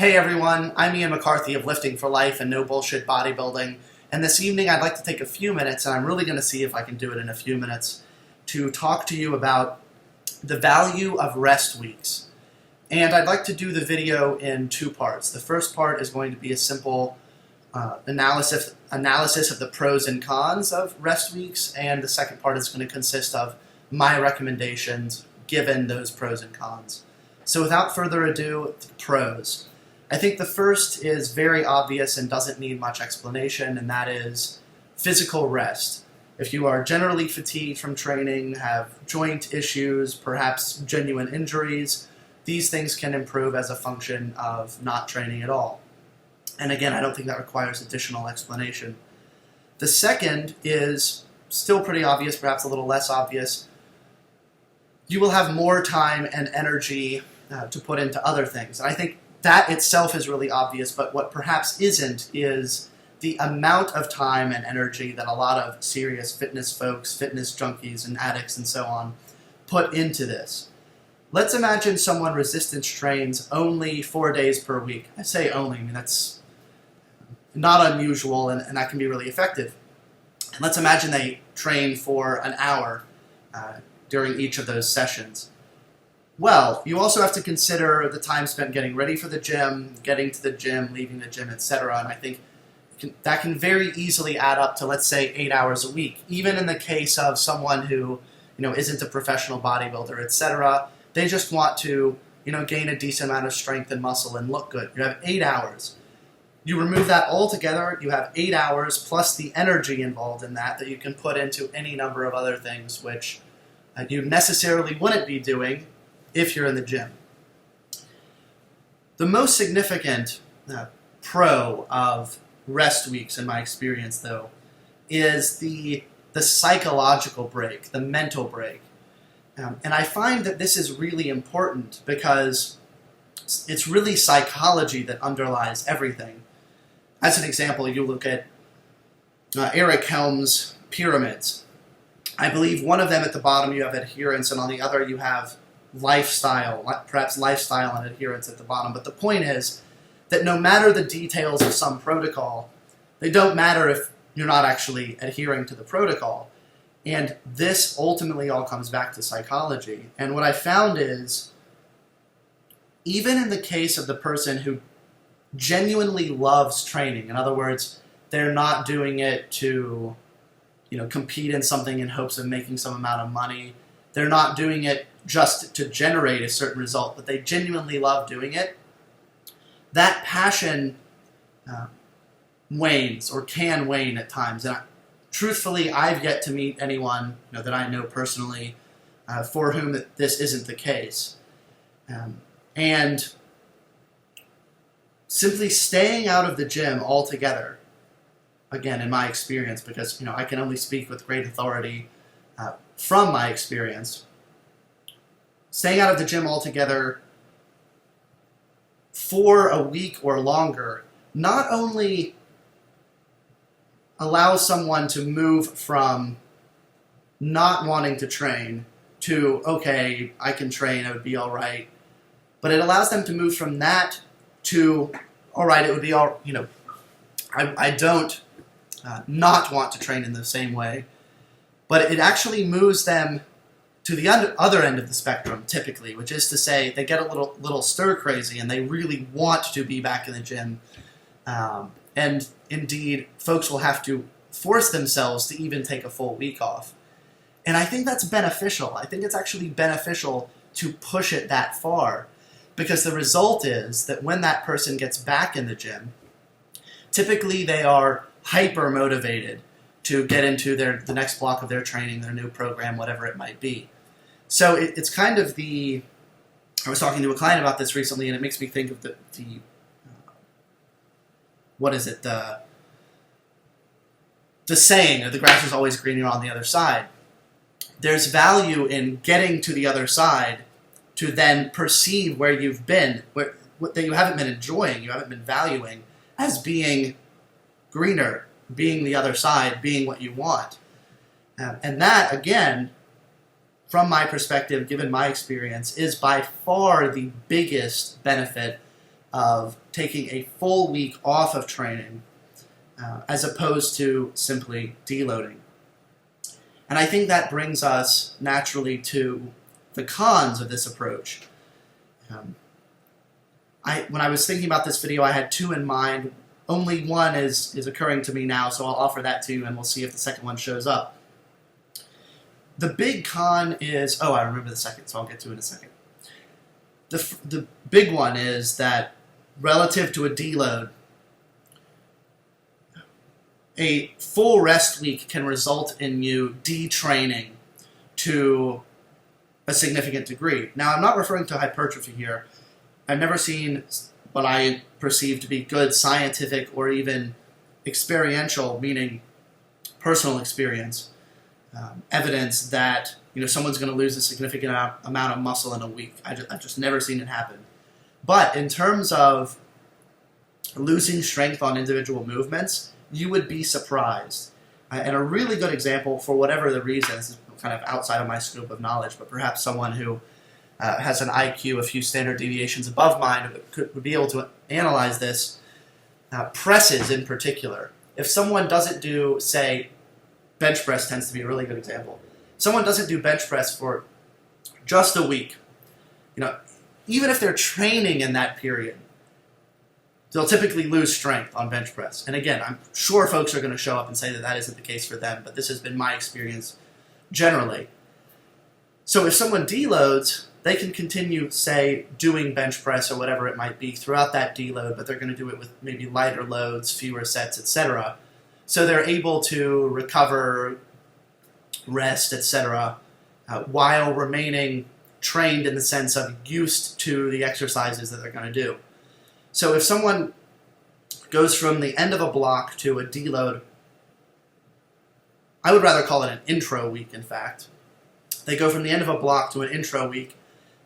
Hey everyone, I'm Ian McCarthy of Lifting for Life and No Bullshit Bodybuilding, and this evening I'd like to take a few minutes, and I'm really going to see if I can do it in a few minutes, to talk to you about the value of rest weeks. And I'd like to do the video in two parts. The first part is going to be a simple analysis of the pros and cons of rest weeks, and the second part is going to consist of my recommendations given those pros and cons. So without further ado, the pros. I think the first is very obvious and doesn't need much explanation, and that is physical rest. If you are generally fatigued from training, have joint issues, perhaps genuine injuries, these things can improve as a function of not training at all. And again, I don't think that requires additional explanation. The second is still pretty obvious, perhaps a little less obvious. You will have more time and energy to put into other things. And I think that itself is really obvious, but what perhaps isn't is the amount of time and energy that a lot of serious fitness folks, fitness junkies and addicts and so on put into this. Let's imagine someone resistance trains only 4 days per week. I say only, I mean that's not unusual and that can be really effective. And let's imagine they train for an hour during each of those sessions. Well, you also have to consider the time spent getting ready for the gym, getting to the gym, leaving the gym, etc. And I think that can very easily add up to, let's say, 8 hours a week. Even in the case of someone who, isn't a professional bodybuilder, etc. They just want to, gain a decent amount of strength and muscle and look good. You have 8 hours. You remove that altogether, you have 8 hours plus the energy involved in that you can put into any number of other things which you necessarily wouldn't be doing if you're in the gym. The most significant pro of rest weeks, in my experience, though, is the psychological break, the mental break. And I find that this is really important because it's really psychology that underlies everything. As an example, you look at Eric Helms' pyramids. I believe one of them at the bottom you have adherence, and on the other you have lifestyle, perhaps lifestyle and adherence at the bottom. But the point is that no matter the details of some protocol, they don't matter if you're not actually adhering to the protocol. And this ultimately all comes back to psychology. And what I found is, even in the case of the person who genuinely loves training, in other words, they're not doing it to, compete in something in hopes of making some amount of money. They're not doing it just to generate a certain result, but they genuinely love doing it. That passion wanes or can wane at times. And truthfully, I've yet to meet anyone that I know personally for whom this isn't the case. And simply staying out of the gym altogether, again, in my experience, because I can only speak with great authority from my experience, staying out of the gym altogether for a week or longer not only allows someone to move from not wanting to train to, okay, I can train, it would be all right, but it allows them to move from that to, all right, it would be all, I don't not want to train in the same way, but it actually moves them to the other end of the spectrum, typically, which is to say they get a little stir-crazy and they really want to be back in the gym. And indeed, folks will have to force themselves to even take a full week off. And I think that's beneficial. I think it's actually beneficial to push it that far, because the result is that when that person gets back in the gym, typically they are hyper-motivated to get into the next block of their training, their new program, whatever it might be. So it's kind of I was talking to a client about this recently, and it makes me think of the saying, the grass is always greener on the other side. There's value in getting to the other side to then perceive where you've been, that you haven't been enjoying, you haven't been valuing, as being greener, being the other side, being what you want. And that, again, from my perspective, given my experience, is by far the biggest benefit of taking a full week off of training as opposed to simply deloading. And I think that brings us naturally to the cons of this approach. When I was thinking about this video, I had two in mind. Only one is occurring to me now, so I'll offer that to you, and we'll see if the second one shows up. The big con is, I remember the second, so I'll get to it in a second. The big one is that relative to a deload, a full rest week can result in you detraining to a significant degree. Now, I'm not referring to hypertrophy here. I've never seen what I perceive to be good scientific or even experiential, meaning personal experience, evidence that someone's going to lose a significant amount of muscle in a week. I've just never seen it happen. But in terms of losing strength on individual movements, you would be surprised. And a really good example, for whatever the reason, this is kind of outside of my scope of knowledge, but perhaps someone who has an IQ a few standard deviations above mine would be able to analyze this. Presses in particular. If someone doesn't do, say, bench press tends to be a really good example. Someone doesn't do bench press for just a week. Even if they're training in that period, they'll typically lose strength on bench press. And again, I'm sure folks are going to show up and say that isn't the case for them, but this has been my experience generally. So if someone deloads, they can continue, say, doing bench press or whatever it might be throughout that deload, but they're going to do it with maybe lighter loads, fewer sets, etc. So they're able to recover, rest, etc., while remaining trained in the sense of used to the exercises that they're going to do. So if someone goes from the end of a block to a deload, I would rather call it an intro week, in fact. They go from the end of a block to an intro week.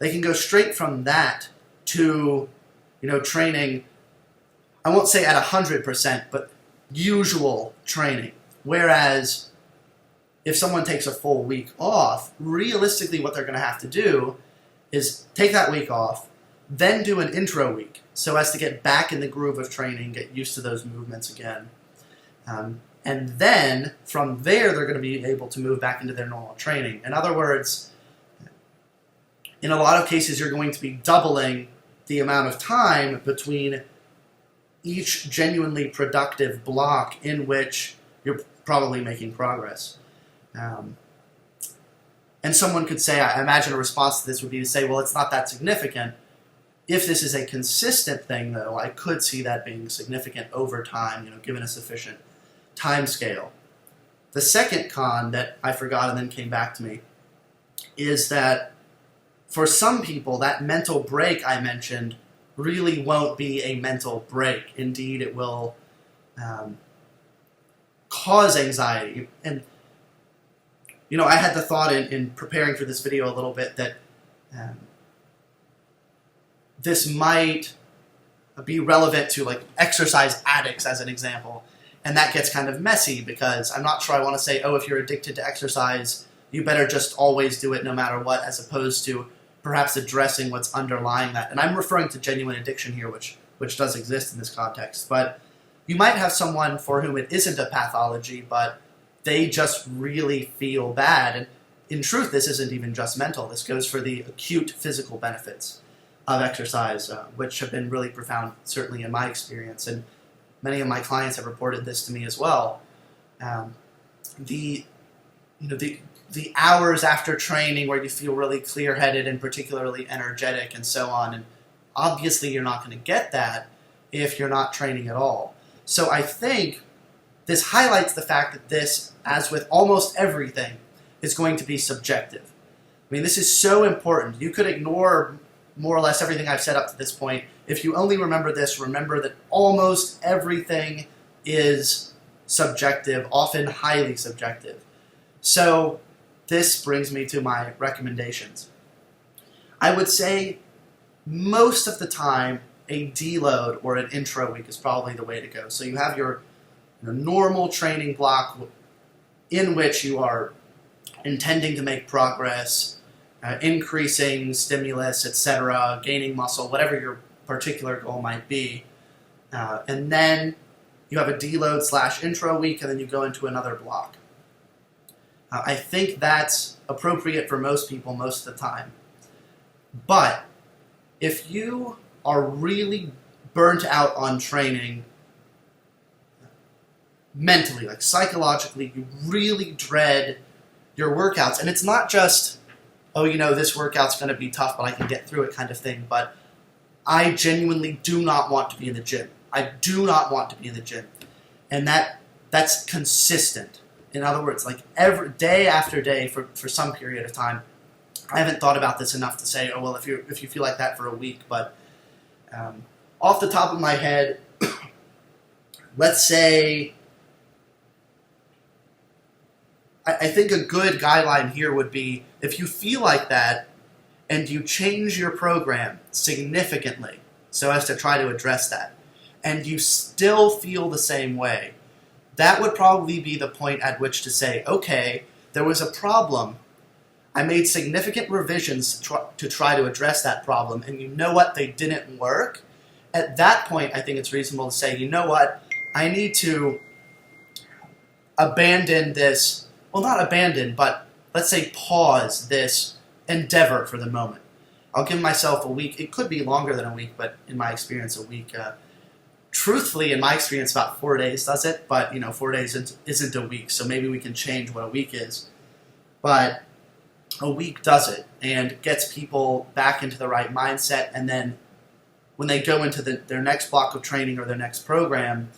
They can go straight from that to, training, I won't say at 100%, but usual training. Whereas if someone takes a full week off, realistically what they're going to have to do is take that week off, then do an intro week, so as to get back in the groove of training, get used to those movements again. And then, from there, they're going to be able to move back into their normal training. In other words, in a lot of cases, you're going to be doubling the amount of time between each genuinely productive block in which you're probably making progress. And someone could say, I imagine a response to this would be to say, well, it's not that significant. If this is a consistent thing, though, I could see that being significant over time, given a sufficient time scale. The second con that I forgot and then came back to me is that for some people, that mental break I mentioned really won't be a mental break. Indeed, it will cause anxiety. And, I had the thought in preparing for this video a little bit that this might be relevant to like exercise addicts as an example. And that gets kind of messy because I'm not sure I want to say, if you're addicted to exercise, you better just always do it no matter what, as opposed to perhaps addressing what's underlying that. And I'm referring to genuine addiction here, which does exist in this context. But you might have someone for whom it isn't a pathology, but they just really feel bad. And in truth, this isn't even just mental. This goes for the acute physical benefits of exercise, which have been really profound, certainly in my experience. And many of my clients have reported this to me as well. The hours after training where you feel really clear-headed and particularly energetic and so on, and obviously you're not going to get that if you're not training at all. So I think this highlights the fact that this, as with almost everything, is going to be subjective. I mean, this is so important. You could ignore more or less everything I've said up to this point. If you only remember this, remember that almost everything is subjective, often highly subjective. So this brings me to my recommendations. I would say most of the time a deload or an intro week is probably the way to go. So you have your normal training block in which you are intending to make progress, increasing stimulus, etc., gaining muscle, whatever your particular goal might be. And then you have a deload/intro week, and then you go into another block. I think that's appropriate for most people most of the time. But if you are really burnt out on training mentally, like psychologically, you really dread your workouts. And it's not just, oh, this workout's going to be tough, but I can get through it kind of thing. But I genuinely do not want to be in the gym. I do not want to be in the gym. And that's consistent. In other words, like every day after day for some period of time. I haven't thought about this enough to say, oh, well, if you feel like that for a week. But off the top of my head, let's say, I think a good guideline here would be if you feel like that and you change your program significantly so as to try to address that, and you still feel the same way, that would probably be the point at which to say, okay, there was a problem. I made significant revisions to try to address that problem, and you know what? They didn't work. At that point, I think it's reasonable to say, you know what? I need to abandon this, well, not abandon, but let's say pause this endeavor for the moment. I'll give myself a week. It could be longer than a week, but in my experience, a week. Truthfully, in my experience, about 4 days does it, but 4 days isn't a week, so maybe we can change what a week is. But a week does it, and gets people back into the right mindset, and then when they go into their next block of training or their next program,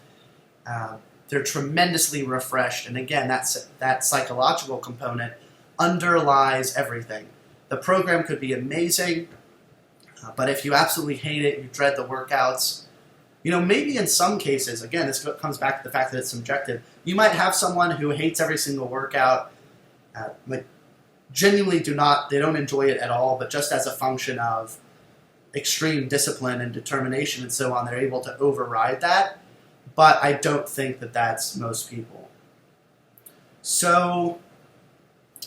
they're tremendously refreshed. And again, that psychological component underlies everything. The program could be amazing, but if you absolutely hate it, you dread the workouts, maybe in some cases, again, this comes back to the fact that it's subjective, you might have someone who hates every single workout, genuinely they don't enjoy it at all, but just as a function of extreme discipline and determination and so on, they're able to override that. But I don't think that that's most people. So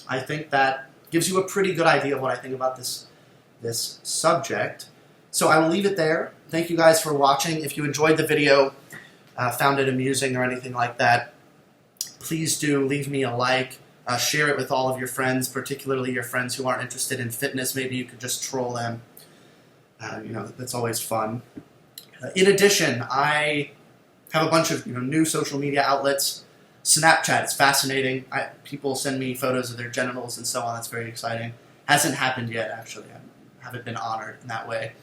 I think that gives you a pretty good idea of what I think about this subject. So I will leave it there. Thank you guys for watching. If you enjoyed the video, found it amusing or anything like that, please do leave me a like. Share it with all of your friends, particularly your friends who aren't interested in fitness. Maybe you could just troll them. That's always fun. In addition, I have a bunch of new social media outlets. Snapchat is fascinating. People send me photos of their genitals and so on. That's very exciting. Hasn't happened yet, actually. I haven't been honored in that way.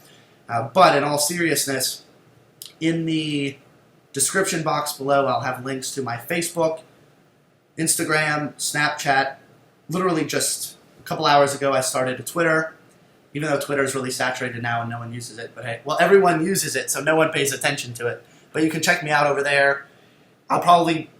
But in all seriousness, in the description box below, I'll have links to my Facebook, Instagram, Snapchat. Literally just a couple hours ago, I started a Twitter, even though Twitter is really saturated now and no one uses it. But hey, well, everyone uses it, so no one pays attention to it. But you can check me out over there. I'll probably,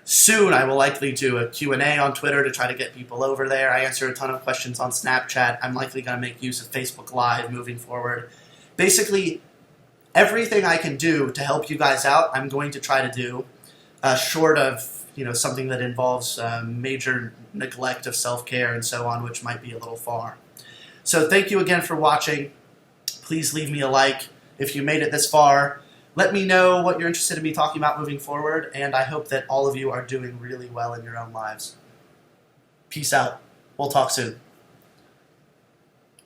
soon, I will likely do a Q&A on Twitter to try to get people over there. I answer a ton of questions on Snapchat. I'm likely going to make use of Facebook Live moving forward. Basically, everything I can do to help you guys out, I'm going to try to do, short of something that involves major neglect of self-care and so on, which might be a little far. So thank you again for watching. Please leave me a like if you made it this far. Let me know what you're interested in me talking about moving forward, and I hope that all of you are doing really well in your own lives. Peace out. We'll talk soon.